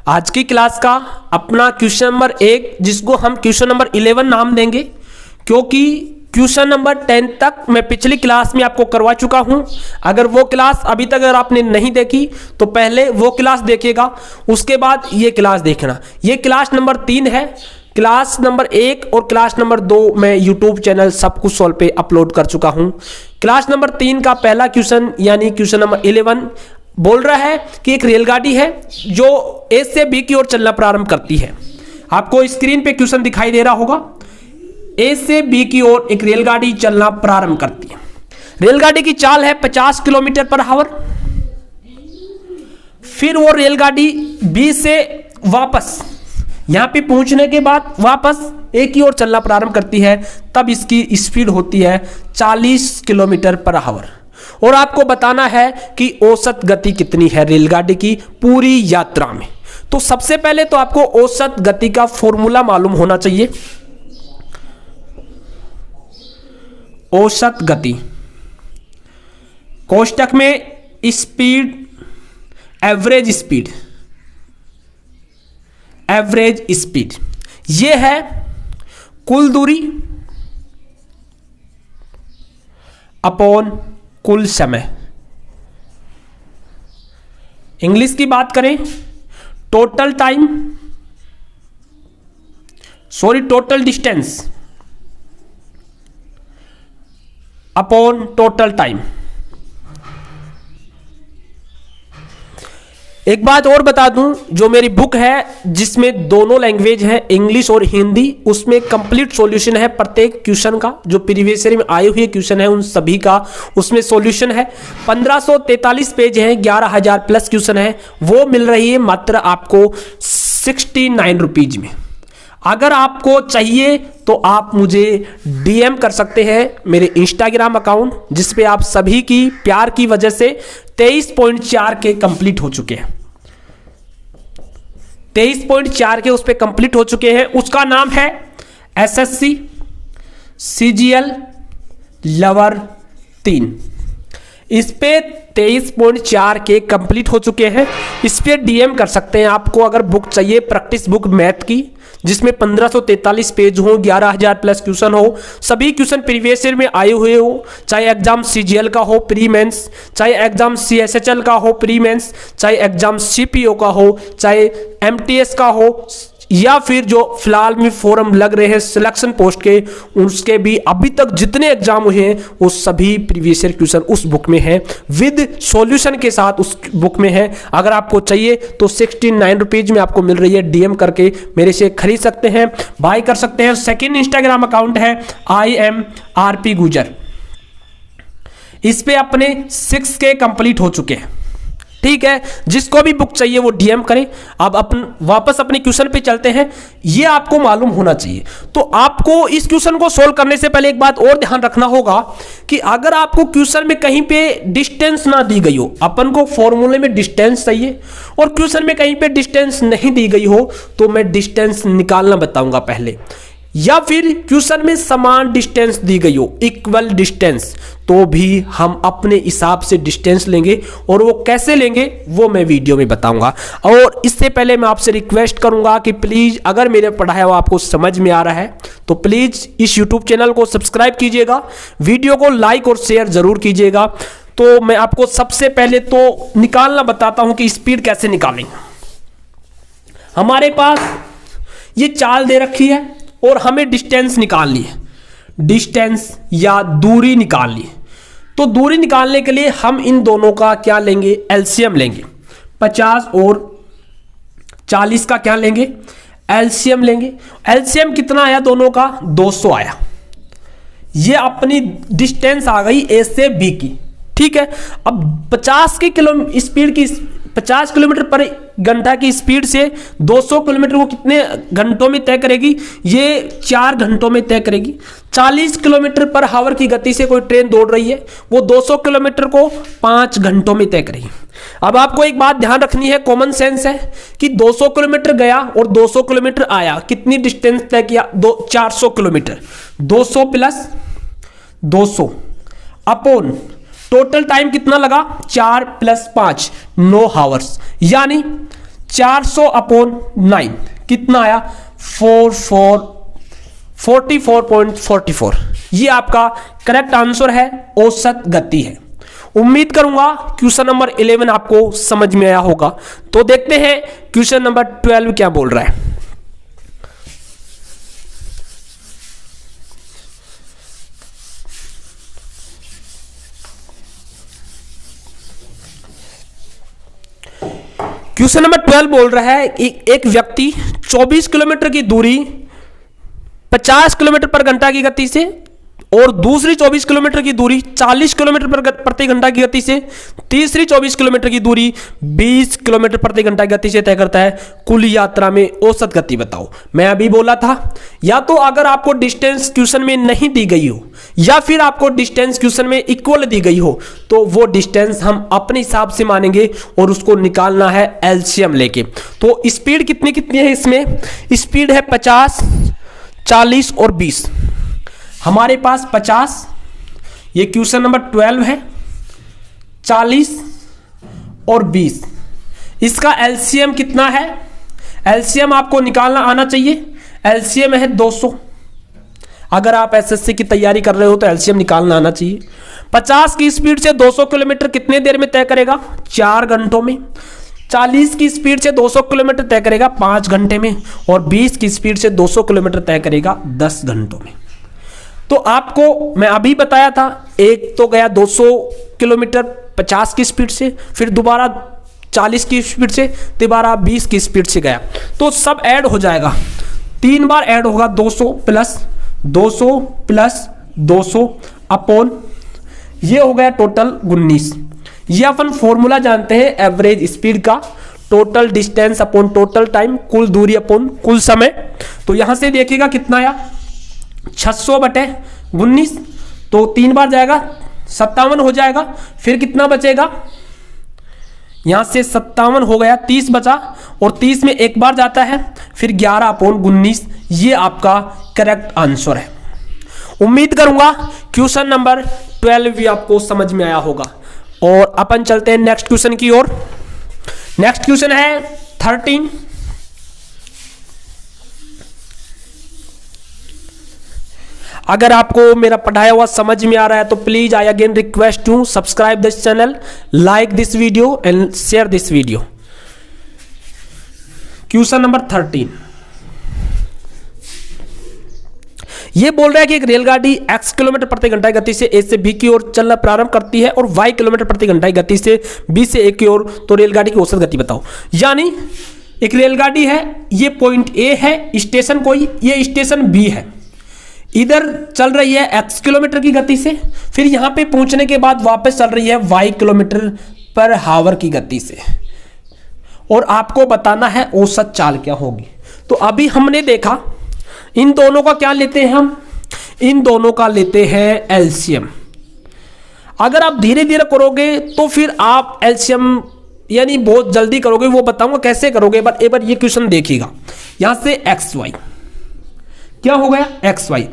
आज की क्लास का अपना क्वेश्चन नंबर 1, जिसको हम क्वेश्चन नंबर 11 नाम देंगे, क्योंकि क्वेश्चन नंबर 10 तक मैं पिछली क्लास में आपको करवा चुका हूं। अगर वो क्लास अभी तक अगर आपने नहीं देखी तो पहले वो क्लास देखिएगा, उसके बाद ये क्लास देखना। ये क्लास नंबर 3 है। क्लास नंबर 1 और क्लास नंबर 2 मैं यूट्यूब चैनल सब कुछ सॉल्व पे अपलोड कर चुका हूं। क्लास नंबर 3 का पहला क्वेश्चन यानी क्वेश्चन नंबर 11 बोल रहा है कि एक रेलगाड़ी है जो ए से बी की ओर चलना प्रारंभ करती है। आपको स्क्रीन पे क्वेश्चन दिखाई दे रहा होगा। ए से बी की ओर एक रेलगाड़ी चलना प्रारंभ करती है। रेलगाड़ी की चाल है 50 किलोमीटर पर आवर। फिर वो रेलगाड़ी बी से वापस यहां पे पहुंचने के बाद वापस ए की ओर चलना प्रारंभ करती है, तब इसकी स्पीड होती है 40 किलोमीटर पर आवर। और आपको बताना है कि औसत गति कितनी है रेलगाड़ी की पूरी यात्रा में। तो सबसे पहले तो आपको औसत गति का फॉर्मूला मालूम होना चाहिए। औसत गति कोष्टक में speed, average speed, average speed ये है कुल दूरी अपॉन कुल समय। इंग्लिश की बात करें total time, total distance upon total time. एक बात और बता दूं, जो मेरी बुक है जिसमें दोनों लैंग्वेज है, इंग्लिश और हिंदी, उसमें कंप्लीट सॉल्यूशन है प्रत्येक क्वेश्चन का। जो प्रीवियस ईयर में आए हुए क्वेश्चन है उन सभी का उसमें सॉल्यूशन है। 1543 पेज है, 11,000 प्लस क्वेश्चन है। वो मिल रही है मात्र आपको 69 रुपीज में। अगर आपको चाहिए तो आप मुझे डीएम कर सकते हैं मेरे इंस्टाग्राम अकाउंट, जिसपे आप सभी की प्यार की वजह से 23.4 के कंप्लीट हो चुके हैं। 23.4 के उस पे कंप्लीट हो चुके हैं। उसका नाम है एसएससी सीजीएल लवर 3। इस पे 23.4 के कंप्लीट हो चुके हैं। इस पे डीएम कर सकते हैं। आपको अगर बुक चाहिए प्रैक्टिस बुक मैथ की, जिसमें 1543 पेज हो, 11,000 प्लस क्वेश्चन हो, सभी क्वेश्चन प्रीवियस ईयर में आए हुए हो, चाहे एग्जाम सीजीएल का हो प्री मेंस, चाहे एग्जाम सीएसएचएल का हो प्री मेंस, चाहे एग्जाम सीपीओ का हो, चाहे एमटीएस का हो, या फिर जो फिलहाल में फॉर्म लग रहे हैं सिलेक्शन पोस्ट के, उसके भी अभी तक जितने एग्जाम हुए हैं वो सभी प्रीवियस ईयर क्वेश्चन उस बुक में है, विद सॉल्यूशन के साथ उस बुक में है। अगर आपको चाहिए तो 69 रुपीज में आपको मिल रही है। डीएम करके मेरे से खरीद सकते हैं, बाय कर सकते हैं। सेकेंड इंस्टाग्राम अकाउंट है IMRP गुजर। इस पे अपने 6K कंप्लीट हो चुके हैं। ठीक है, जिसको भी बुक चाहिए वो डीएम करें। अब वापस अपने क्वेश्चन पे चलते हैं। ये आपको मालूम होना चाहिए। तो आपको इस क्वेश्चन को सोल्व करने से पहले एक बात और ध्यान रखना होगा कि अगर आपको क्वेश्चन में कहीं पे डिस्टेंस ना दी गई हो, अपन को फॉर्मूले में डिस्टेंस चाहिए और क्वेश्चन में कहीं पे डिस्टेंस नहीं दी गई हो, तो मैं डिस्टेंस निकालना बताऊंगा पहले। या फिर क्वेश्चन में समान डिस्टेंस दी गई हो, इक्वल डिस्टेंस, तो भी हम अपने हिसाब से डिस्टेंस लेंगे। और वो कैसे लेंगे वो मैं वीडियो में बताऊंगा। और इससे पहले मैं आपसे रिक्वेस्ट करूंगा कि प्लीज अगर मेरे पढ़ाया हुआ आपको समझ में आ रहा है तो प्लीज इस यूट्यूब चैनल को सब्सक्राइब कीजिएगा, वीडियो को लाइक और शेयर जरूर कीजिएगा। तो मैं आपको सबसे पहले तो निकालना बताता हूं कि स्पीड कैसे निकालेंगे। हमारे पास ये चाल दे रखी है और हमें डिस्टेंस निकालनी है, डिस्टेंस या दूरी निकालनी है। तो दूरी निकालने के लिए हम इन दोनों का क्या लेंगे, एलसीएम लेंगे। 50 और 40 का क्या लेंगे, एलसीएम लेंगे। एलसीएम कितना आया दोनों का, 200 आया। ये अपनी डिस्टेंस आ गई ए से बी की। ठीक है, अब 50 किलोमीटर पर घंटा की स्पीड से 200 किलोमीटर को कितने घंटों में तय करेगी, ये 4 घंटों में तय करेगी। 40 किलोमीटर पर आवर की गति से कोई ट्रेन दौड़ रही है, वो 200 किलोमीटर को 5 घंटों में तय करेगी। अब आपको एक बात ध्यान रखनी है, कॉमन सेंस है कि 200 किलोमीटर गया और 200 किलोमीटर आया, कितनी डिस्टेंस तय किया, 400 kilometre. 200 plus 200 upon total time कितना लगा, 4 + 5 9 आवर्स, यानी 400/9 कितना आया 44.44। ये आपका करेक्ट आंसर है, औसत गति है। उम्मीद करूंगा क्वेश्चन नंबर 11 आपको समझ में आया होगा। तो देखते हैं क्वेश्चन नंबर 12 क्या बोल रहा है। क्वेश्चन नंबर 12 बोल रहा है एक व्यक्ति 24 किलोमीटर की दूरी 50 किलोमीटर पर घंटा की गति से और दूसरी 24 किलोमीटर की दूरी 40 किलोमीटर प्रति घंटा की गति से, तीसरी 24 किलोमीटर की दूरी 20 किलोमीटर प्रति घंटा की गति से तय करता है। कुल यात्रा में औसत गति बताओ। मैं अभी बोला था, या तो अगर आपको डिस्टेंस क्वेश्चन में नहीं दी गई हो या फिर आपको डिस्टेंस क्वेश्चन में इक्वल दी गई हो तो वो डिस्टेंस हम अपने हिसाब से मानेंगे और उसको निकालना है एलसीएम लेके। तो स्पीड कितनी कितनी है इसमें? स्पीड है 50, 40 और 20। हमारे पास 50, ये क्वेश्चन नंबर 12 है, 40 और 20। इसका एलसीएम कितना है? एलसीएम आपको निकालना आना चाहिए। एलसीएम है 200। अगर आप एसएससी की तैयारी कर रहे हो तो एलसीएम निकालना आना चाहिए। 50 की स्पीड से 200 किलोमीटर कितने देर में तय करेगा? 4 घंटों में। 40 की स्पीड से 200 किलोमीटर तय करेगा 5 घंटे में। और 20 की स्पीड से 200 किलोमीटर तय करेगा 10 घंटों में। तो आपको मैं अभी बताया था, एक तो गया 200 किलोमीटर 50 की स्पीड से, फिर दोबारा 40 की स्पीड से, दोबारा 20 की स्पीड से गया। तो सब ऐड हो जाएगा, 3 बार ऐड होगा। 200 प्लस 200 प्लस 200 अपॉन ये हो गया टोटल 19। ये अपन फॉर्मूला जानते हैं एवरेज स्पीड का, total distance upon total time, कुल दूरी अपॉन कुल समय। तो यहां से देखिएगा कितना आया 600/19। तो 3 बार जाएगा 57 हो जाएगा। फिर कितना बचेगा? यहां से 57 हो गया, 30 बचा और 30 में एक बार जाता है, फिर 11/19। ये आपका करेक्ट आंसर है। उम्मीद करूंगा क्वेश्चन नंबर 12 भी आपको समझ में आया होगा। और अपन चलते हैं नेक्स्ट क्वेश्चन की ओर। नेक्स्ट क्वेश्चन है 13। अगर आपको मेरा पढ़ाया हुआ समझ में आ रहा है तो please I again request to subscribe this channel, like this video and share this video. Question number 13 ये बोल रहा है कि एक रेलगाड़ी x किलोमीटर प्रति घंटा की गति से A से B की ओर चलना प्रारंभ करती है और y किलोमीटर प्रति घंटा की गति से B से A की ओर, तो रेलगाड़ी की औसत गति बताओ। यानी एक रेलगाड़ी है, ये पॉइंट A है, स्टेशन कोई, ये स्टेशन B है, इधर चल रही है x किलोमीटर की गति से, फिर यहां पे पहुंचने के बाद वापस चल रही है y किलोमीटर पर हावर की गति से, और आपको बताना है औसत चाल क्या होगी। तो अभी हमने देखा इन दोनों का क्या लेते हैं हम? इन दोनों का लेते हैं एलसीएम। अगर आप धीरे धीरे करोगे तो फिर आप एलसीएम यानी बहुत जल्दी करोगे, वो बताऊंगा कैसे करोगे। एक बार ये क्वेश्चन देखिएगा। यहां से एक्स वाई क्या हो गया? एक्स वाई,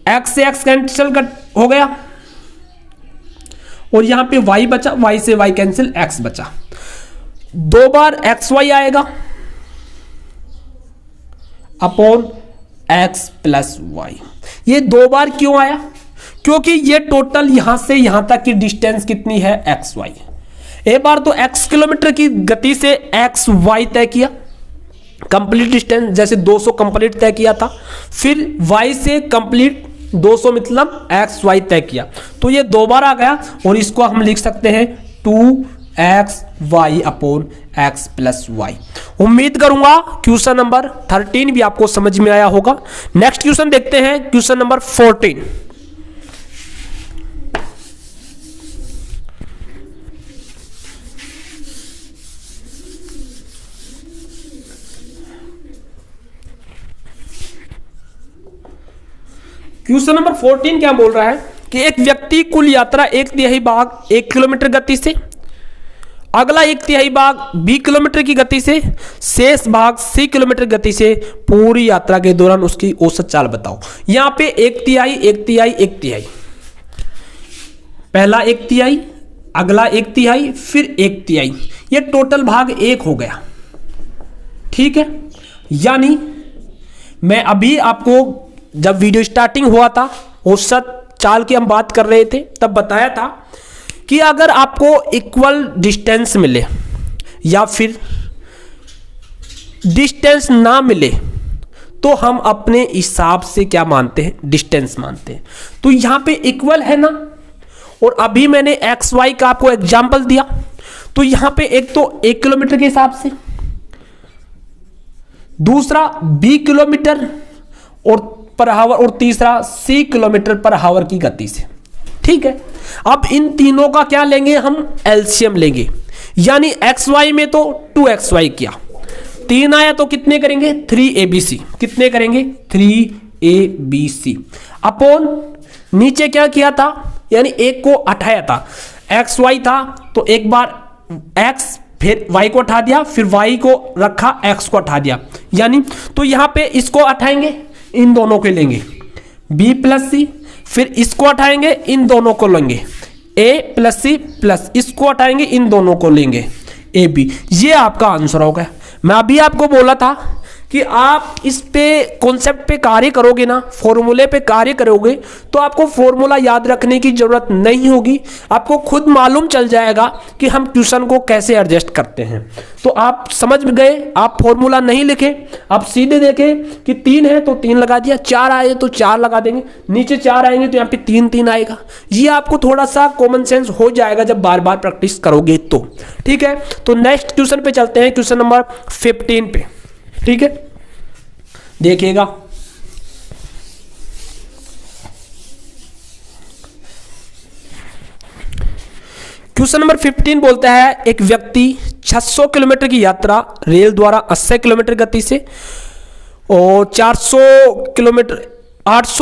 एक्स से एक्स कैंसिल हो गया और यहां पे वाई बचा, वाई से वाई कैंसिल, एक्स बचा। 2 बार एक्स वाई आएगा अपॉन एक्स प्लस वाई। ये 2 बार क्यों आया? क्योंकि ये टोटल यहां से यहां तक की डिस्टेंस कितनी है? X Y. एक बार तो एक्स किलोमीटर की गति से एक्स वाई तय किया, कंप्लीट डिस्टेंस, जैसे 200 कंप्लीट तय किया था, फिर y से कंप्लीट 200 मतलब एक्स वाई तय किया। तो ये 2 बार आ गया और इसको हम लिख सकते हैं 2xy upon x plus Y. उम्मीद करूंगा क्वेश्चन नंबर 13 भी आपको समझ में आया होगा। नेक्स्ट क्वेश्चन देखते हैं, क्वेश्चन नंबर 14। क्वेश्चन नंबर 14 क्या बोल रहा है कि एक व्यक्ति कुल यात्रा 1/3 भाग 1 किलोमीटर गति से, अगला 1/3 भाग b किलोमीटर की गति से, शेष भाग c किलोमीटर गति से पूरी यात्रा के दौरान उसकी औसत चाल बताओ। यहां पे 1/3 1/3 1/3, पहला 1/3, अगला 1/3, फिर 1/3, ये टोटल भाग 1 हो गया। ठीक है, यानी मैं अभी आपको जब वीडियो स्टार्टिंग हुआ था उस चाल की हम बात कर रहे थे, तब बताया था कि अगर आपको इक्वल डिस्टेंस मिले या फिर डिस्टेंस ना मिले तो हम अपने हिसाब से क्या मानते हैं, डिस्टेंस मानते हैं। तो यहां पे इक्वल है ना, और अभी मैंने एक्स वाई का आपको एग्जांपल दिया, तो यहां पे एक तो 1 किलोमीटर के हिसाब से, दूसरा b किलोमीटर और पर आवर, और तीसरा c किलोमीटर पर आवर की गति से। ठीक है, अब इन तीनों का क्या लेंगे हम, एलसीएम लेंगे, यानी एक्स वाई में तो 2xy किया, 3 आया तो कितने करेंगे 3abc, कितने करेंगे 3abc अपॉन नीचे क्या किया था, यानी एक को हटाया था, एक्स वाई था तो एक बार x फिर y को हटा दिया, फिर y को रखा, x को हटा दिया, यानी तो यहां पे इसको हटाएंगे, इन दोनों को लेंगे b प्लस सी, फिर इसको हटाएंगे, इन दोनों को लेंगे a प्लस सी प्लस, इसको हटाएंगे, इन दोनों को लेंगे ए बी। ये आपका आंसर होगा। मैं अभी आपको बोला था कि आप इस पे कॉन्सेप्ट पे कार्य करोगे ना, फॉर्मूले पे कार्य करोगे तो आपको फॉर्मूला याद रखने की जरूरत नहीं होगी, आपको खुद मालूम चल जाएगा कि हम क्वेश्चन को कैसे एडजस्ट करते हैं। तो आप समझ गए, आप फॉर्मूला नहीं लिखे, आप सीधे देखे कि 3 है तो 3 लगा दिया, 4 आए तो 4 लगा देंगे, नीचे 4 आएंगे तो यहाँ पे 3 3 आएगा। ये आपको थोड़ा सा कॉमन सेंस हो जाएगा जब बार बार प्रैक्टिस करोगे तो। ठीक है, तो नेक्स्ट क्वेश्चन पे चलते हैं, क्वेश्चन नंबर 15 पे। ठीक है, देखिएगा, क्वेश्चन नंबर 15 बोलता है एक व्यक्ति 600 किलोमीटर की यात्रा रेल द्वारा 80 किलोमीटर गति से और 800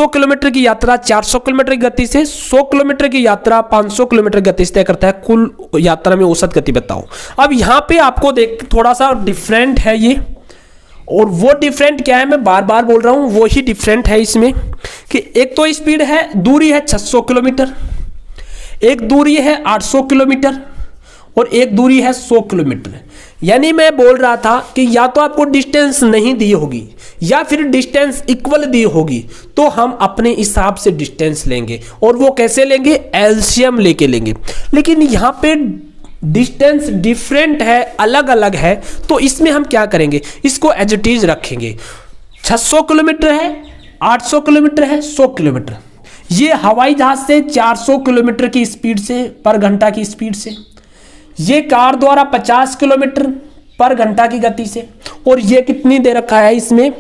किलोमीटर की यात्रा 400 किलोमीटर की गति से, 100 किलोमीटर की यात्रा 500 किलोमीटर गति से तय करता है, कुल यात्रा में औसत गति बताओ। अब यहां पे आपको देख थोड़ा सा डिफरेंट है ये, और वो डिफरेंट क्या है मैं बार बार बोल रहा हूं, वो ही डिफरेंट है इसमें कि एक तो स्पीड है, दूरी है 600 किलोमीटर, एक दूरी है 800 किलोमीटर और एक दूरी है 100 किलोमीटर। यानी मैं बोल रहा था कि या तो आपको डिस्टेंस नहीं दी होगी या फिर डिस्टेंस इक्वल दी होगी, तो हम अपने हिसाब से डिस्टेंस लेंगे, और वो कैसे लेंगे, एलसीएम लेके लेंगे। लेकिन यहाँ पे डिस्टेंस डिफरेंट है, अलग अलग है, तो इसमें हम क्या करेंगे, इसको एज इट इज रखेंगे। 600 किलोमीटर है, 800 किलोमीटर है, 100 किलोमीटर। ये हवाई जहाज से 400 किलोमीटर की स्पीड से पर घंटा की स्पीड से, ये कार द्वारा 50 किलोमीटर पर घंटा की गति से, और ये कितनी दे रखा है इसमें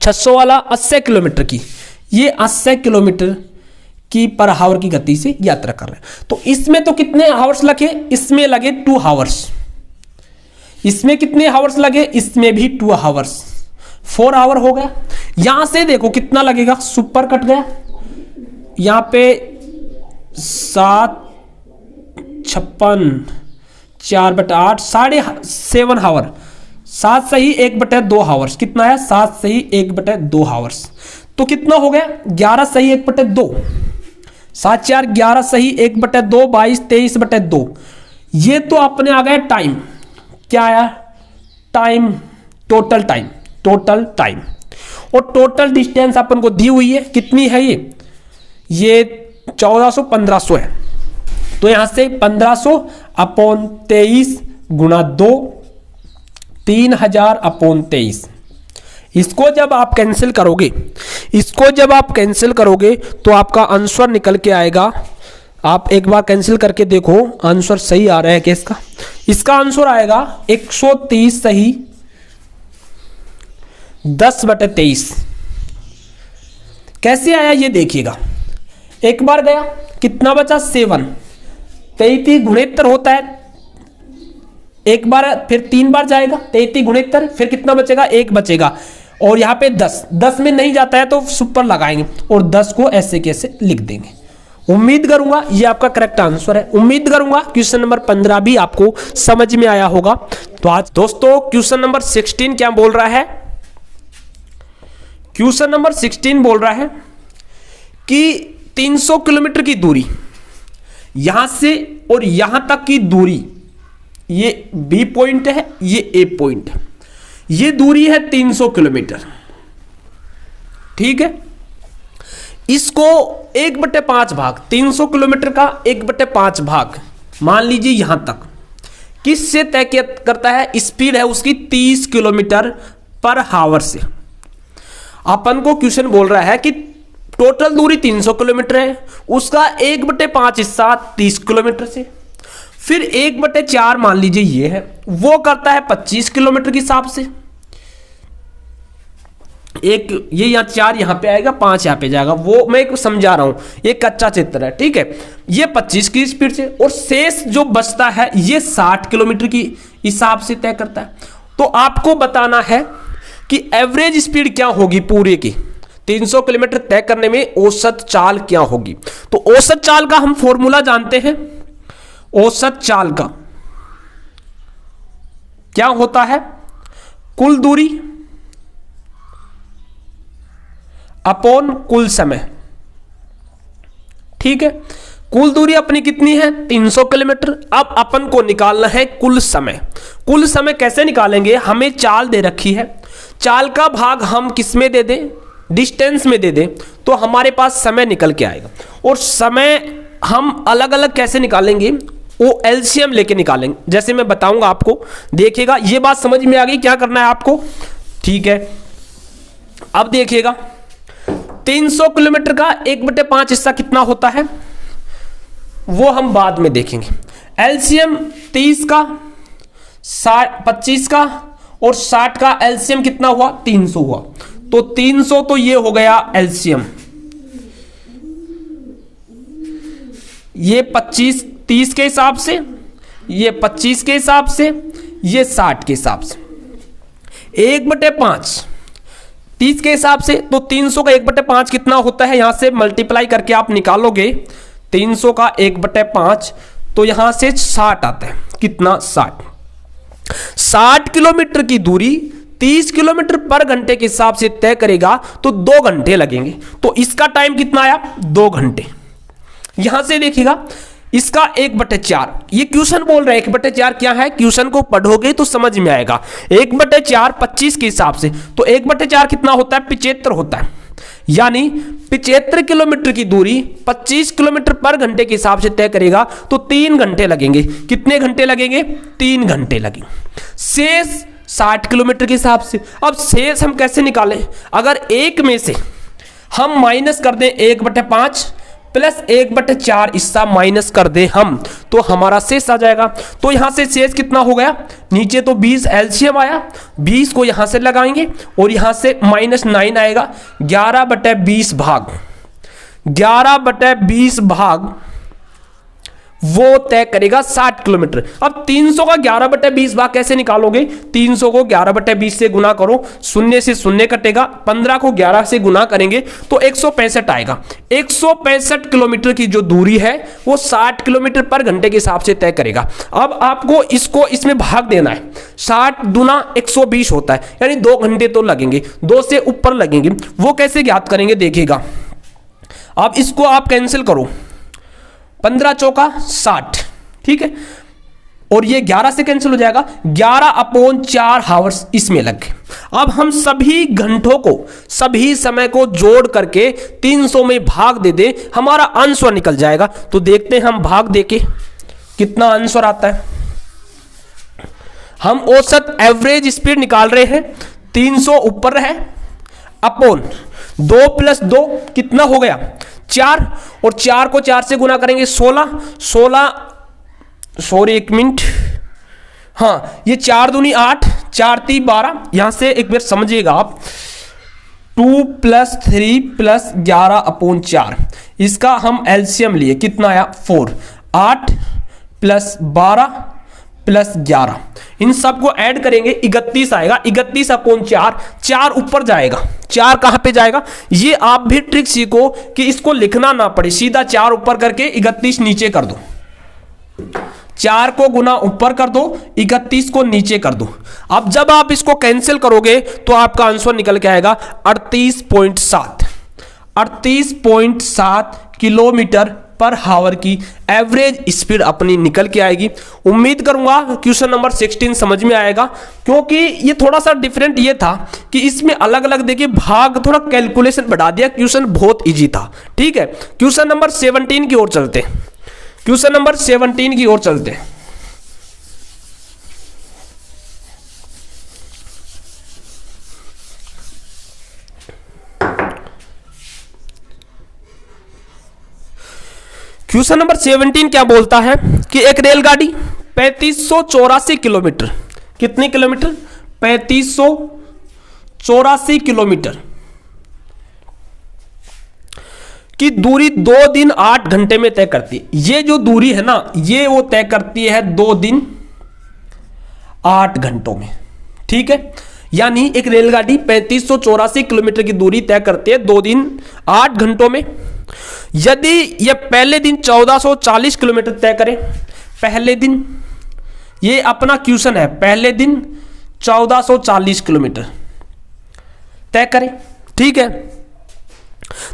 600 वाला 80 किलोमीटर की, ये 80 किलोमीटर की पर आवर की गति से यात्रा कर रहे हैं। तो इसमें तो कितने आवर्स लगे, इसमें लगे 2 आवर्स, इसमें कितने आवर्स लगे, इसमें भी 2 आवर्स, 4 आवर हो गया। यहां से देखो कितना लगेगा, सुपर कट गया, यहां पे 7 56 4/8 7.5 आवर, 7 सही 1/2 आवर्स, कितना है 7 सही 1/2 आवर्स, तो कितना हो गया 11 सही 1/2, 7 4 11 सही 1/2, 22 23/2। ये तो अपने आ गया टाइम, क्या आया टाइम, टोटल टाइम, और टोटल डिस्टेंस अपन को दी हुई है, कितनी है ये 1400 1500 है, तो यहां से 1500 अपॉन 23 गुणा 2 3000 अपॉन 23। इसको जब आप कैंसिल करोगे तो आपका आंसर निकल के आएगा। आप एक बार कैंसिल करके देखो आंसर सही आ रहा है क्या इसका। इसका आंसर आएगा 130 सही 10/23। कैसे आया ये देखिएगा, एक बार गया कितना बचा 7, 33 गुणितर होता है, एक बार फिर 3 बार जाएगा 33 गुणितर, फिर कितना बचेगा 1 बचेगा, और यहाँ पे 10 में नहीं जाता है तो सुपर लगाएंगे और 10 को ऐसे कैसे लिख देंगे। उम्मीद करूंगा ये आपका करेक्ट आंसर है। उम्मीद करूंगा क्वेश्चन नंबर 15 भी आपको समझ में आया होगा। तो आज दोस्तों क्वेश्चन नंबर 16 क्या बोल रहा है, क्वेश्चन नंबर 16 बोल रहा है कि 300 किलोमीटर की दूरी यहां से और यहां तक की दूरी, ये बी पॉइंट है, ये ए पॉइंट है, ये दूरी है 300 किलोमीटर, ठीक है। इसको 1/5 भाग, 300 किलोमीटर का 1/5 भाग मान लीजिए यहां तक, किससे तय करता है? स्पीड है उसकी 30 किलोमीटर पर हावर से। अपन को क्वेश्चन बोल रहा है कि टोटल दूरी 300 किलोमीटर है, उसका 1/5 हिस्सा 30 किलोमीटर से, फिर 1/4 मान लीजिए ये है, वो करता है 25 किलोमीटर के हिसाब से। एक ये यहाँ 4 यहाँ पे आएगा, 5 यहाँ पे जाएगा, वो मैं समझा रहा हूं, ये कच्चा चित्र है, ठीक है। ये 25 की स्पीड से, और शेष जो बचता है ये 60 किलोमीटर की हिसाब से तय करता है। तो आपको बताना है कि एवरेज स्पीड क्या होगी पूरे की, 300 किलोमीटर तय करने में औसत चाल क्या होगी। तो औसत चाल का हम फॉर्मूला जानते हैं। औसत चाल का क्या होता है? कुल दूरी अपॉन कुल समय, ठीक है। कुल दूरी अपनी कितनी है? 300 किलोमीटर। अब अपन को निकालना है कुल समय। कुल समय कैसे निकालेंगे? हमें चाल दे रखी है, चाल का भाग हम किस में दे दें? डिस्टेंस में दे दें, तो हमारे पास समय निकल के आएगा। और समय हम अलग अलग कैसे निकालेंगे? वो एलसीएम लेके निकालेंगे, जैसे मैं बताऊंगा आपको, देखिएगा। ये बात समझ में आ गई क्या करना है आपको, ठीक है। अब देखिएगा 300 किलोमीटर का 1/5 हिस्सा कितना होता है वो हम बाद में देखेंगे। एलसीएम 30 का 25 का और 60 का एलसीएम कितना हुआ? 300 हुआ। तो 300 तो ये हो गया एलसीएम, ये 25 30 के हिसाब से, ये 25 के हिसाब से, ये 60 के हिसाब से। 1/5 30 के हिसाब से, तो 300 का 1/5 कितना होता है? यहां से मल्टीप्लाई करके आप निकालोगे 300 का 1/5, तो यहां से 60 आता है। कितना? 60 किलोमीटर की दूरी 30 किलोमीटर पर घंटे के हिसाब से तय करेगा, तो 2 घंटे लगेंगे। तो इसका टाइम कितना आया? 2 घंटे। यहां से देखिएगा इसका 1/4, ये क्वेश्चन बोल रहे हैं 1/4 क्या है, क्वेश्चन को पढ़ोगे तो समझ में आएगा। 1/4 25 के हिसाब से, तो 1/4 कितना होता है? 75 होता है। यानी 75 किलोमीटर की दूरी 25 किलोमीटर पर घंटे के हिसाब से तय करेगा, तो 3 घंटे लगेंगे। कितने घंटे लगेंगे? 3 घंटे लगेंगे। शेष 60 किलोमीटर के हिसाब से। अब शेष हम कैसे निकालें? अगर एक में से हम माइनस कर दें 1/5 प्लस 1/4 हिस्सा माइनस कर दे हम, तो हमारा शेष आ जाएगा। तो यहां से शेष कितना हो गया? नीचे तो 20 एलसीएम आया, 20 को यहां से लगाएंगे और यहां से -9 आएगा। 11/20 भाग 11/20 भाग वो तय करेगा 60 किलोमीटर। अब 300 का 11/20 भाग कैसे निकालोगे? 300 को 11/20 से गुना करो, 0 से 0 कटेगा, 15 को 11 से गुना करेंगे तो 165 आएगा। 165 किलोमीटर की जो दूरी है वो 60 किलोमीटर पर घंटे के हिसाब से तय करेगा। अब आपको इसको इसमें भाग देना है। 60 दूना 120 होता है, यानी 2 घंटे तो लगेंगे, 2 से ऊपर लगेंगे। वो कैसे ज्ञात करेंगे? देखिएगा, अब इसको आप कैंसिल करो, 15 चौका 60, ठीक है, और ये 11 से कैंसिल हो जाएगा। 11/4 हावर्स इसमें लग गए। अब हम सभी घंटों को, सभी समय को जोड़ करके 300 में भाग दे दे, हमारा आंसर निकल जाएगा। तो देखते हैं हम भाग देके कितना आंसर आता है। हम औसत एवरेज स्पीड निकाल रहे हैं, 300 ऊपर है, अपॉन 2 + 2 कितना हो गया? 4, और 4 को 4 से गुना करेंगे 16, सॉरी एक मिनट, हाँ, ये 4 दूनी 8, 4 3 12। यहां से एक बार समझिएगा आप, 2 + 3 + 11/4, इसका हम एलसीएम लिए, कितना आया? 4। 8 + 12 + 11, इन सबको ऐड करेंगे 31 आएगा। 31/4, 4 ऊपर जाएगा, 4 कहां पे जाएगा? ये आप भी ट्रिक सीखो कि इसको लिखना ना पड़े, सीधा 4 ऊपर करके 31 नीचे कर दो। 4 को गुना ऊपर कर दो, 31 को नीचे कर दो। अब जब आप इसको कैंसिल करोगे तो आपका आंसर निकल के आएगा 38.7 किलोमीटर पर हावर की एवरेज स्पीड अपनी निकल के आएगी। उम्मीद करूंगा क्वेश्चन नंबर 16 समझ में आएगा, क्योंकि ये थोड़ा सा डिफरेंट ये था कि इसमें अलग अलग देखिए भाग, थोड़ा कैलकुलेशन बढ़ा दिया, क्वेश्चन बहुत इजी था। ठीक है, क्वेश्चन नंबर 17 की ओर चलते हैं। क्वेश्चन नंबर 17 की ओर चलते हैं। क्वेश्चन नंबर 17 क्या बोलता है कि एक रेलगाड़ी 3584 किलोमीटर, कितनी किलोमीटर, 3584 किलोमीटर की दूरी 2 दिन 8 घंटे में तय करती है। ये जो दूरी है ना, ये वो तय करती है 2 दिन 8 घंटों में। ठीक है, यानी एक रेलगाड़ी 3584 किलोमीटर की दूरी तय करती है 2 दिन 8 घंटों में। यदि यह पहले दिन 1440 किलोमीटर तय करे, पहले दिन, ये अपना क्वेश्चन है, पहले दिन 1440 किलोमीटर तय करे, ठीक है,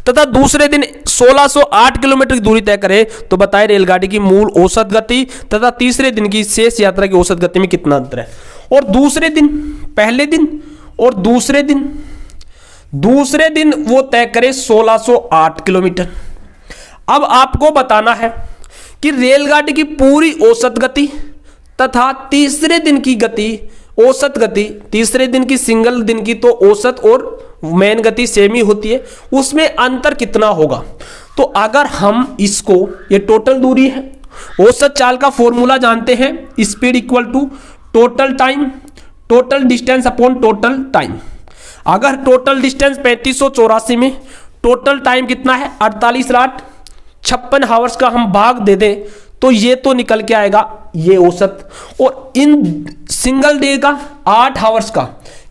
तथा दूसरे दिन 1608 किलोमीटर की दूरी तय करे, तो बताए रेलगाड़ी की मूल औसत गति तथा तीसरे दिन की शेष यात्रा की औसत गति में कितना अंतर है। और दूसरे दिन, पहले दिन और दूसरे दिन वो तय करे 1608 किलोमीटर। अब आपको बताना है कि रेलगाड़ी की पूरी औसत गति तथा तीसरे दिन की गति, औसत गति, तीसरे दिन की सिंगल दिन की तो औसत और मेन गति सेम ही होती है, उसमें अंतर कितना होगा। तो अगर हम इसको, ये टोटल दूरी है, औसत चाल का फॉर्मूला जानते हैं, speed equal to total time, total distance upon total time. अगर टोटल डिस्टेंस 3584 में टोटल टाइम कितना है 48 56 हावर्स का हम भाग दे दें तो ये तो निकल के आएगा ये औसत, और इन सिंगल डे का 8 हावर्स का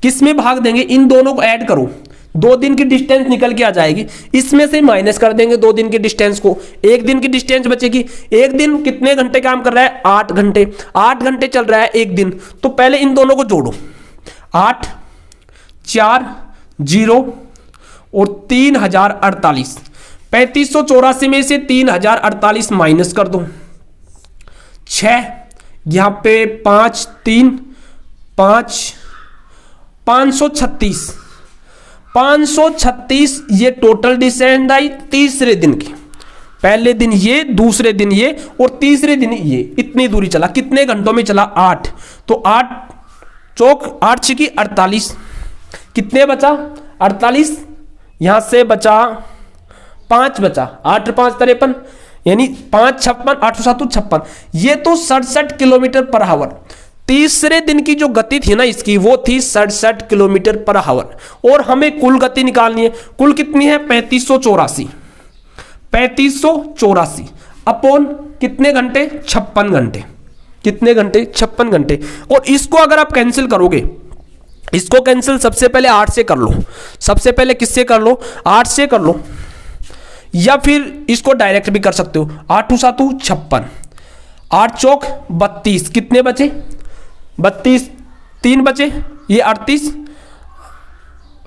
किस में भाग देंगे, इन दोनों को ऐड करो, 2 दिन की डिस्टेंस निकल के आ जाएगी, इसमें से माइनस कर देंगे 2 दिन की डिस्टेंस को, 1 दिन की डिस्टेंस बचेगी। 1 दिन कितने घंटे काम कर रहा है, 8 घंटे, 8 घंटे चल रहा है 1 दिन, तो पहले इन दोनों को जोड़ो, 8 4 0 और 3048, 3584 में से 3048 माइनस कर दो, 6 यहां पे 5 3 5 536 ये टोटल डिस्टेंस आई तीसरे दिन की, पहले दिन ये, दूसरे दिन ये और तीसरे दिन ये, इतनी दूरी चला, कितने घंटों में चला 8, तो 8 चौक 8 छिकी 48, कितने बचा 48, यहां से बचा 5 बचा, 8 5 53, यानी 5 56, 8 7 56, ये तो 67 किलोमीटर पर आवर। तीसरे दिन की जो गति थी ना इसकी, वो थी 67 किलोमीटर पर आवर, और हमें कुल गति निकालनी है। कुल कितनी है 3584 अपॉन कितने घंटे 56 घंटे, कितने घंटे 56 घंटे। और इसको अगर आप कैंसिल करोगे, इसको कैंसिल सबसे पहले 8 से कर लो, सबसे पहले किससे कर लो, 8 से कर लो, या फिर इसको डायरेक्ट भी कर सकते हो, 8 7 56, 8 चौक 32, कितने बचे 32, 3 बचे, ये 38,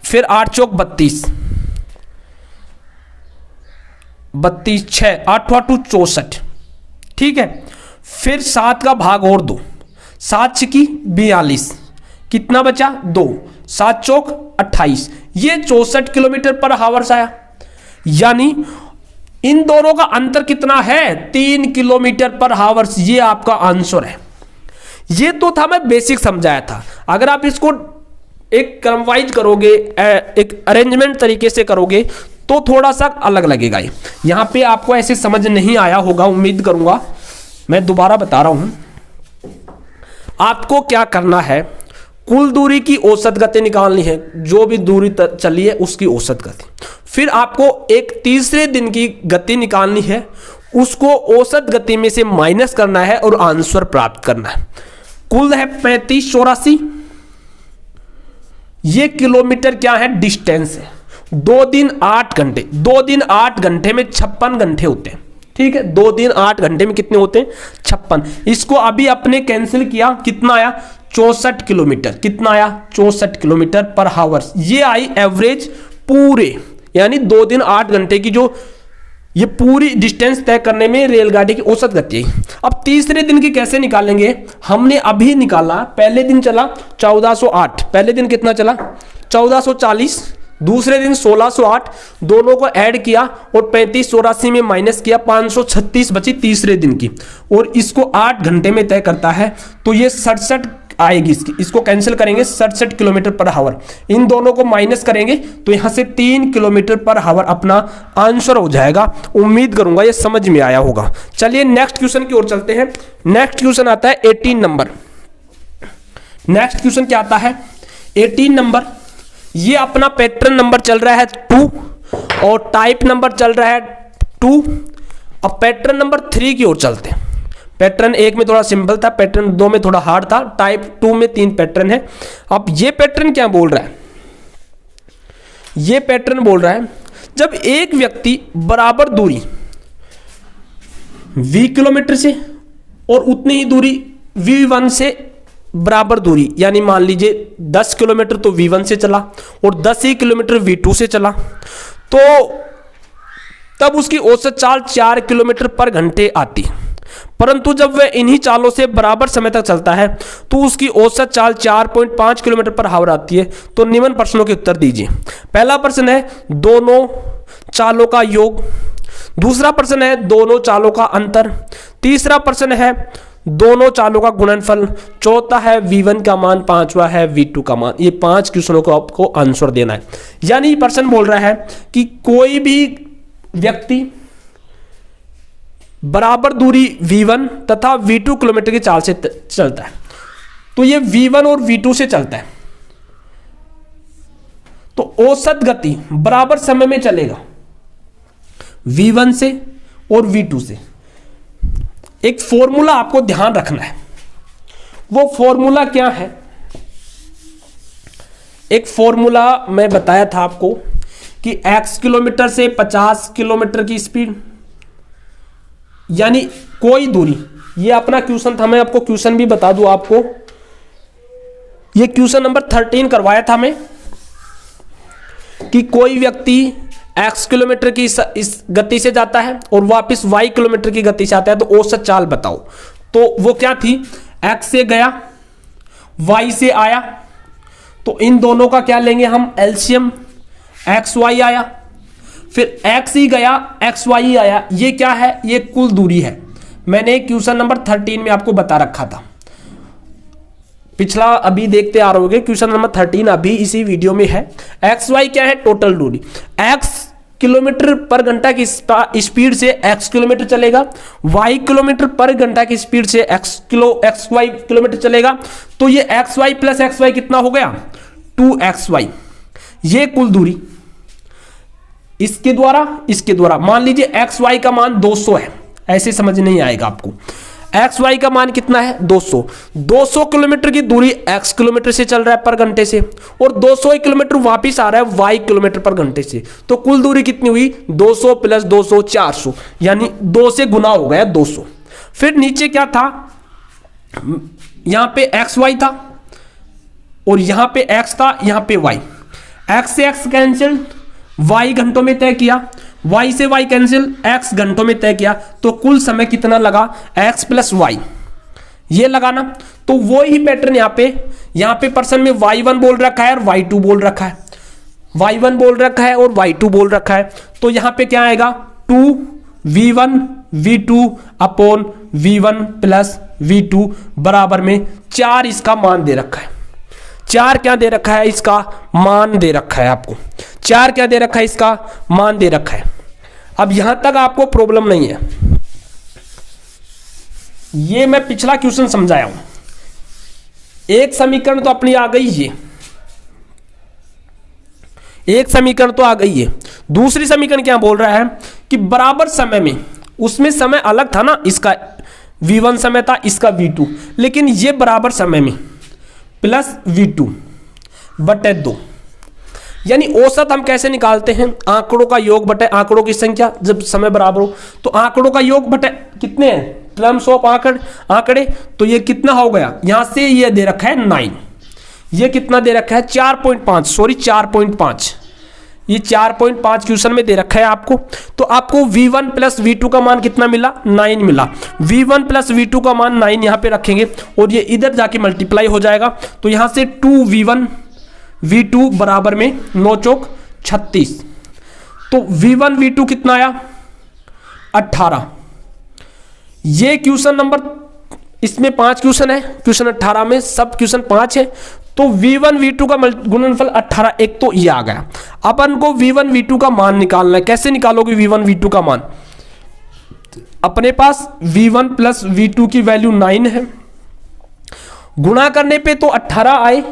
फिर 8 चौक 32, 6 8 8 64, ठीक है, फिर 7 का भाग और 2, 7 छिकी 42, कितना बचा 2, 7 चौक 28, ये 64 किलोमीटर पर आवर्स आया। यानी इन दोनों का अंतर कितना है 3 किलोमीटर पर आवर्स, ये आपका आंसर है। ये तो था मैं बेसिक समझाया था, अगर आप इसको एक क्रमवाइज करोगे, एक अरेंजमेंट तरीके से करोगे तो थोड़ा सा अलग लगेगा। यहां पे आपको ऐसे समझ नहीं आया होगा, उम्मीद करूंगा। मैं दोबारा बता रहा हूं, आपको क्या करना है, कुल दूरी की औसत गति निकालनी है, जो भी दूरी चली है उसकी औसत गति, फिर आपको एक तीसरे दिन की गति निकालनी है, उसको औसत गति में से माइनस करना है और आंसर प्राप्त करना है। कुल है 3584, ये किलोमीटर क्या है डिस्टेंस है, 2 दिन 8 घंटे, 2 दिन 8 घंटे में 56 घंटे होते हैं, ठीक है, 2 दिन 8 घंटे में कितने होते हैं 56। इसको अभी अपने कैंसिल किया, कितना आया 64 किलोमीटर, कितना आया 64 किलोमीटर पर आवर्स, ये आई एवरेज पूरे, यानी 2 दिन 8 घंटे की जो ये पूरी डिस्टेंस तय करने में रेलगाड़ी की औसत गति है। अब तीसरे दिन की कैसे निकालेंगे, हमने अभी निकाला, पहले दिन चला 1408, पहले दिन कितना चला 1440, दूसरे दिन 1608, दोनों को ऐड किया और 3584 में माइनस किया, 536 बची तीसरे दिन की, और इसको 8 घंटे में तय करता है, तो ये 67 आएगी इसको कैंसिल करेंगे, 67 किलोमीटर पर हावर। इन दोनों को माइनस करेंगे तो यहां से 3 किलोमीटर पर हावर अपना आंसर हो जाएगा। उम्मीद करूंगा ये समझ में आया होगा। चलिए नेक्स्ट क्वेश्चन की ओर चलते हैं। नेक्स्ट क्वेश्चन आता है 18 नंबर। नेक्स्ट क्वेश्चन क्या आता है 18 नंबर। ये अपना पैटर्न नंबर चल रहा है 2 और टाइप नंबर चल रहा है 2। अब पैटर्न नंबर 3 की ओर चलते हैं। पैटर्न 1 में थोड़ा सिंपल था, पैटर्न 2 में थोड़ा हार्ड था, टाइप 2 में 3 पैटर्न है। अब ये पैटर्न क्या बोल रहा है, ये पैटर्न बोल रहा है जब एक व्यक्ति बराबर दूरी v किलोमीटर से और उतनी ही दूरी v1 से बराबर दूरी, यानी मान लीजिए 10 किलोमीटर तो v1 से चला और 10 ही किलोमीटर v2 से चला, तो तब उसकी औसत चाल 4 किलोमीटर पर घंटे आती। परंतु जब वह इन्हीं चालों से बराबर समय तक चलता है तो उसकी औसत चाल 4.5 किलोमीटर पर हावर आती है। तो निम्न प्रश्नों के उत्तर दीजिए। पहला प्रश्न है दोनों चालों का योग, दूसरा प्रश्न है दोनों चालों का अंतर, तीसरा प्रश्न है दोनों चालों का गुणनफल, चौथा है v1 का मान, पांचवा है v2 का मान। ये 5 क्वेश्चनों को आपको आंसर देना है। यानी प्रश्न बोल रहा है कि कोई भी व्यक्ति बराबर दूरी v1 तथा v2 किलोमीटर की चाल से चलता है, तो ये v1 और v2 से चलता है, तो औसत गति बराबर समय में चलेगा v1 से और v2 से। एक फॉर्मूला आपको ध्यान रखना है, वो फॉर्मूला क्या है, एक फॉर्मूला मैं बताया था आपको कि x किलोमीटर से 50 किलोमीटर की स्पीड, यानी कोई दूरी, ये अपना क्वेश्चन था, मैं आपको क्वेश्चन भी बता दूं आपको, ये क्वेश्चन नंबर 13 करवाया था मैं, कि कोई व्यक्ति x किलोमीटर की इस गति से जाता है और वापस y किलोमीटर की गति से आता है, तो औसत चाल बताओ। तो वो क्या थी, x से गया y से आया, तो इन दोनों का क्या लेंगे हम एलसीएम, xy आया, फिर x ही गया xy ही आया, ये क्या है, ये कुल दूरी है। मैंने क्वेश्चन नंबर 13 में आपको बता रखा था, पिछला अभी देखते आ रहे होगे, क्वेश्चन नंबर 13 अभी इसी वीडियो में है। xy क्या है, टोटल दूरी, x किलोमीटर पर घंटा की स्पीड से x किलोमीटर चलेगा, y किलोमीटर पर घंटा की स्पीड से xy किलोमीटर चलेगा, तो ये xy प्लस xy कितना हो गया 2xy, ये कुल दूरी। इसके द्वारा मान लीजिए xy का मान 200 है, ऐसे समझ नहीं आएगा आपको, xy का मान कितना है 200 किलोमीटर की दूरी x किलोमीटर से चल रहा है पर घंटे से, और 200 किलोमीटर वापिस आ रहा है y किलोमीटर पर घंटे से, तो कुल दूरी कितनी हुई 200 प्लस 200 400, यानी 2 से गुना हो गया 200। फिर नीचे क्या था, यहां पे xy था और यहां पे x था, यहां पे y, x से x कैंसिल, y घंटों में तय किया, y से y कैंसिल, x घंटों में तय किया, तो कुल समय कितना लगा x प्लस y, ये लगाना। तो वो ही पैटर्न यहाँ पे पर्सन में y1 बोल रखा है और y2 बोल रखा है, y1 बोल रखा है और y2 बोल रखा है, तो यहाँ पे क्या आएगा 2v1 v2 upon v1 plus v2 बराबर में 4 इसका मान दे रखा है। 4 क्या दे रखा है, इसका मान दे रखा है आपको, 4 क्या दे रखा है, इसका मान दे रखा है। अब यहां तक आपको प्रॉब्लम नहीं है, ये मैं पिछला क्वेश्चन समझाया हूं। एक समीकरण तो अपनी आ गई, ये एक समीकरण तो आ गई है। दूसरी समीकरण क्या बोल रहा है कि बराबर समय में, उसमें समय अलग था ना, इसका v1 समय था, इसका v2, लेकिन ये बराबर समय में प्लस v2 बटे 2, यानी औसत हम कैसे निकालते हैं, आंकड़ों का योग बटे आंकड़ों की संख्या, जब समय बराबर हो तो आंकड़ों का योग बटे कितने हैं, टर्म्स ऑफ आंकड़े, तो ये कितना हो गया, यहां से ये दे रखा है 9, ये कितना दे रखा है 4.5, ये 4.5 क्वेश्चन में दे रखा है आपको। तो आपको V1 प्लस V2 का मान कितना मिला, 9 मिला। V1 प्लस V2 का मान 9 यहाँ पे रखेंगे और ये इधर जाके मल्टीप्लाई हो जाएगा। तो यहाँ से 2V1 V2 बराबर में 9 चौक 36। तो V1 V2 कितना आया, 18। ये क्वेश्चन नंबर, इसमें 5 क्वेश्चन है, क्वेश्चन 18 में सब क्वेश्चन 5 है। तो V1 V2 का गुणनफल 18, एक तो ये आ गया। अपन को V1 V2 का मान निकालना है। कैसे निकालोगे V1 V2 का मान, अपने पास V1 प्लस V2 की वैल्यू 9 है, गुणा करने पे तो 18 आए,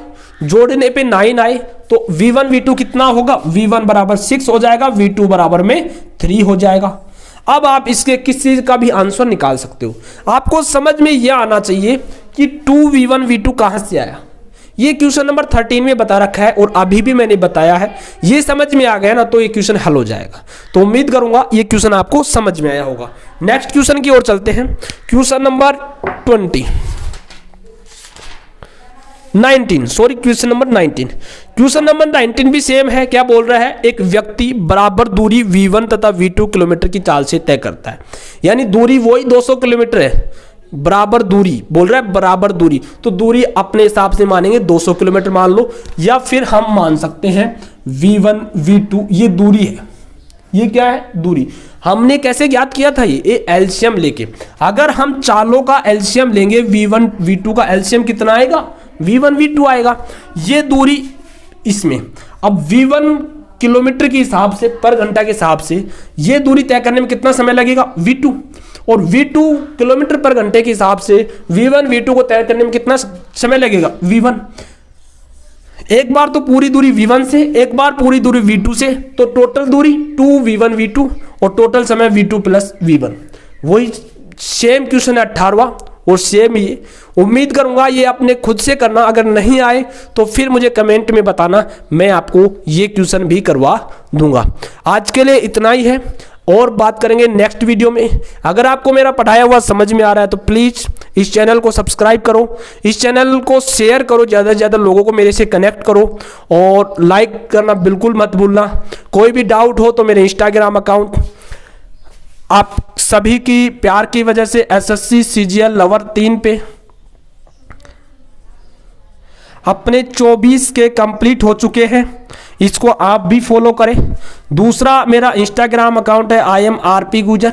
जोड़ने पे 9 आए, तो V1 V2 कितना होगा, V1 बराबर 6 हो जाएगा, V2 बराबर में 3 हो जाएगा। अब आप इसके किसी का भी आंसर निकाल सकते हो। आपको समझ में यह आना चाहिए कि 2V1 V2 कहां से आया। ये क्वेश्चन नंबर 13 में बता रखा है और अभी भी मैंने बताया है। ये समझ में आ गया ना, तो ये क्वेश्चन हल हो जाएगा। तो उम्मीद करूंगा ये क्वेश्चन आपको समझ में आया होगा। नेक्स्ट क्वेश्चन की ओर चलते हैं। क्वेश्चन नंबर 19 क्वेश्चन नंबर 19 भी सेम है। क्या बोल रहा है, एक व्यक्ति बराबर दूरी V1 तथा V2 किलोमीटर की चाल से तय करता है। यानी दूरी वही 200 किलोमीटर है, बराबर दूरी बोल रहा है, बराबर दूरी। तो दूरी अपने हिसाब से मानेंगे 200 किलोमीटर मान लो, या फिर हम मान सकते हैं V1 V2 ये दूरी है। ये क्या है, दूरी। हमने कैसे ज्ञात किया था, ये एलसीएम लेके। अगर हम चालों का एलसीएम लेंगे, V1 V2 का एलसीएम कितना आएगा, V1 V2 आएगा। ये दूरी इसमें, अब V1 किलोमीटर के हिसाब से, पर घंटा के हिसाब से ये दूरी तय करने में कितना समय लगेगा, V2। और V2 किलोमीटर पर घंटे के हिसाब से V1 V2 को तय करने में कितना समय लगेगा, V1। एक बार तो पूरी दूरी V1 से, एक बार पूरी दूरी V2 से, तो टोटल दूरी 2V1 V2 और टोटल समय V2 प्लस V1। वही सेम क्वेश्चन है 18वां और सेम ये। उम्मीद करूंगा ये अपने खुद से करना, अगर नहीं आए तो फिर मुझे कमेंट में बताना, मैं आपको ये क्वेश्चन भी करवा दूंगा। आज के लिए इतना ही है और बात करेंगे नेक्स्ट वीडियो में। अगर आपको मेरा पढ़ाया हुआ समझ में आ रहा है तो प्लीज़ इस चैनल को सब्सक्राइब करो, इस चैनल को शेयर करो, ज़्यादा से ज़्यादा लोगों को मेरे से कनेक्ट करो और लाइक करना बिल्कुल मत भूलना। कोई भी डाउट हो तो मेरे इंस्टाग्राम अकाउंट, आप सभी की प्यार की वजह से SSC CGL लवर 3 पे अपने 24 के कंप्लीट हो चुके हैं, इसको आप भी फॉलो करें। दूसरा मेरा इंस्टाग्राम अकाउंट है IMRP गुजर,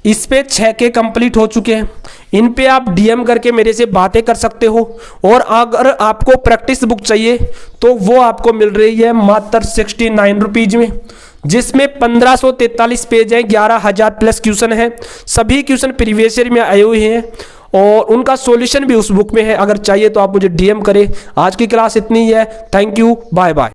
इस पे 6 के कंप्लीट हो चुके हैं। इन पे आप DM करके मेरे से बातें कर सकते हो। और अगर आपको प्रैक्टिस बुक चाहिए तो वो आपको मिल रही है मात्र 69 रुपीज में, जिसमें 1543 पेज हैं, 11,000 प्लस क्वेश्चन है। सभी क्वेश्चन प्रीवियस ईयर में आए हुए हैं और उनका सॉल्यूशन भी उस बुक में है। अगर चाहिए तो आप मुझे DM करें। आज की क्लास इतनी ही है। Thank you, bye bye.